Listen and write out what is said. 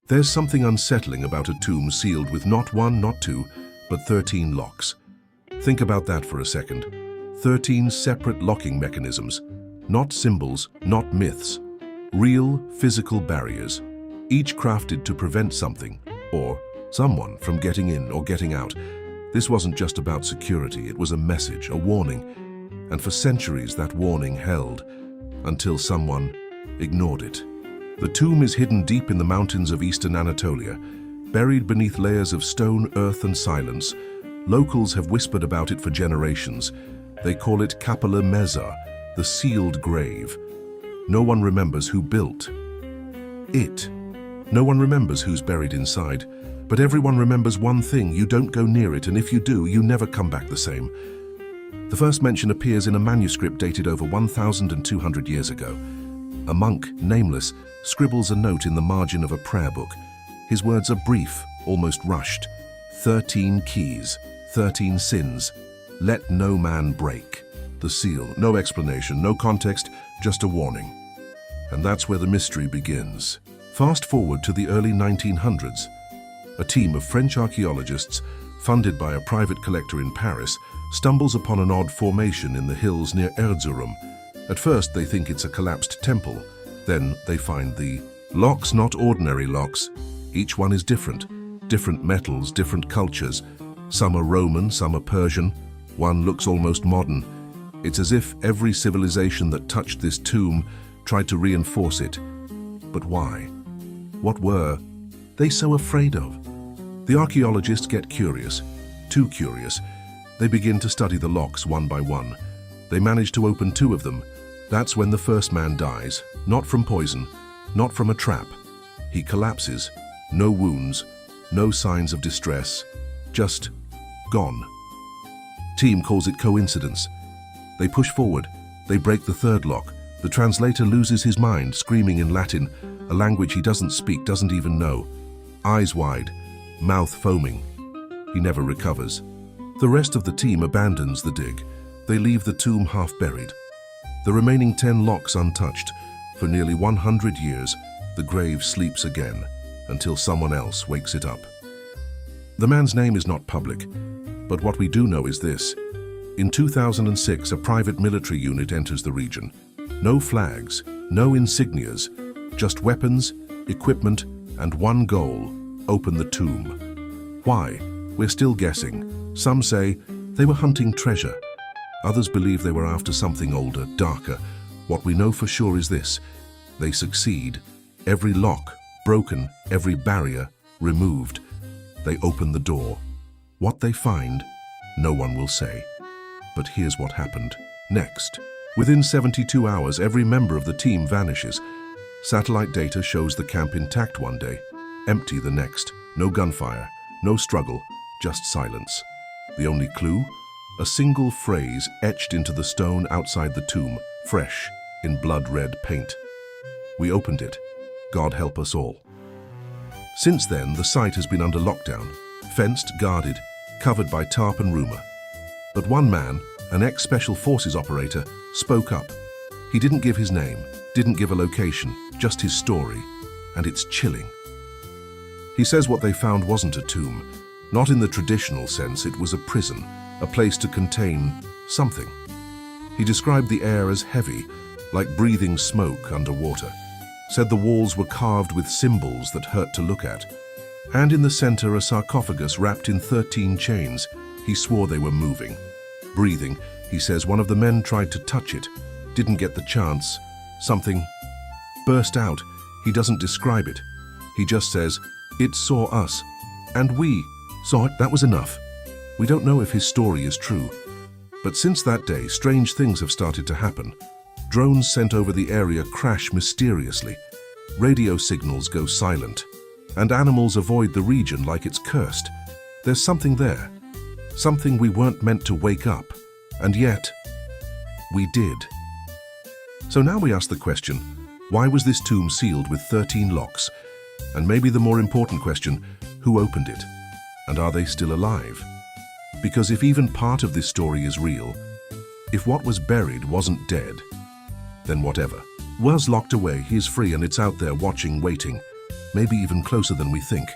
There's something unsettling about a tomb sealed with not one, not two, but 13 locks. Think about that for a second. 13 separate locking mechanisms. Not symbols, not myths. Real, physical barriers. Each crafted to prevent something, or someone, from getting in or getting out. This wasn't just about security, it was a message, a warning. And for centuries that warning held, until someone ignored it. The tomb is hidden deep in the mountains of eastern Anatolia, buried beneath layers of stone, earth and silence. Locals have whispered about it for generations. They call it Kapılı Mezar, the sealed grave. No one remembers who built it. No one remembers who's buried inside. But everyone remembers one thing: you don't go near it, and if you do, you never come back the same. The first mention appears in a manuscript dated over 1,200 years ago. A monk, nameless, scribbles a note in the margin of a prayer book. His words are brief, almost rushed. 13 keys, 13 sins. Let no man break. The seal, no explanation, no context, just a warning. And that's where the mystery begins. Fast forward to the early 1900s. A team of French archaeologists, funded by a private collector in Paris, stumbles upon an odd formation in the hills near Erzurum. At first they think it's a collapsed temple. Then they find the locks, not ordinary locks. Each one is different. Different metals, different cultures. Some are Roman, some are Persian. One looks almost modern. It's as if every civilization that touched this tomb tried to reinforce it. But why? What were they so afraid of? The archaeologists get curious, too curious. They begin to study the locks one by one. They manage to open 2 of them. That's when the first man dies, not from poison, not from a trap. He collapses, no wounds, no signs of distress, just gone. Team calls it coincidence. They push forward, they break the 3rd lock. The translator loses his mind, screaming in Latin, a language he doesn't speak, doesn't even know. Eyes wide, mouth foaming. He never recovers. The rest of the team abandons the dig. They leave the tomb half buried. The remaining 10 locks untouched. For nearly 100 years, the grave sleeps again, until someone else wakes it up. The man's name is not public, but what we do know is this. In 2006, a private military unit enters the region. No flags, no insignias, just weapons, equipment, and one goal: open the tomb. Why? We're still guessing. Some say they were hunting treasure. Others believe they were after something older, darker. What we know for sure is this: they succeed. Every lock broken, every barrier removed. They open the door. What they find, no one will say. But here's what happened next. Within 72 hours, every member of the team vanishes. Satellite data shows the camp intact one day, empty the next. No gunfire, no struggle, just silence. The only clue? A single phrase etched into the stone outside the tomb, fresh, in blood-red paint. We opened it. God help us all. Since then, the site has been under lockdown, fenced, guarded, covered by tarp and rumor. But one man, an ex-Special Forces operator, spoke up. He didn't give his name, didn't give a location, just his story, and it's chilling. He says what they found wasn't a tomb. Not in the traditional sense, it was a prison, a place to contain something. He described the air as heavy, like breathing smoke underwater. Said the walls were carved with symbols that hurt to look at. And in the center, a sarcophagus wrapped in 13 chains. He swore they were moving. Breathing, he says one of the men tried to touch it, didn't get the chance. Something burst out. He doesn't describe it. He just says, "It saw us. And we saw it." That was enough. We don't know if his story is true. But since that day, strange things have started to happen. Drones sent over the area crash mysteriously. Radio signals go silent. And animals avoid the region like it's cursed. There's something there. Something we weren't meant to wake up. And yet, we did. So now we ask the question, why was this tomb sealed with 13 locks? And maybe the more important question, who opened it? And are they still alive? Because if even part of this story is real, if what was buried wasn't dead, then whatever was locked away is free and it's out there watching, waiting. maybe even closer than we think.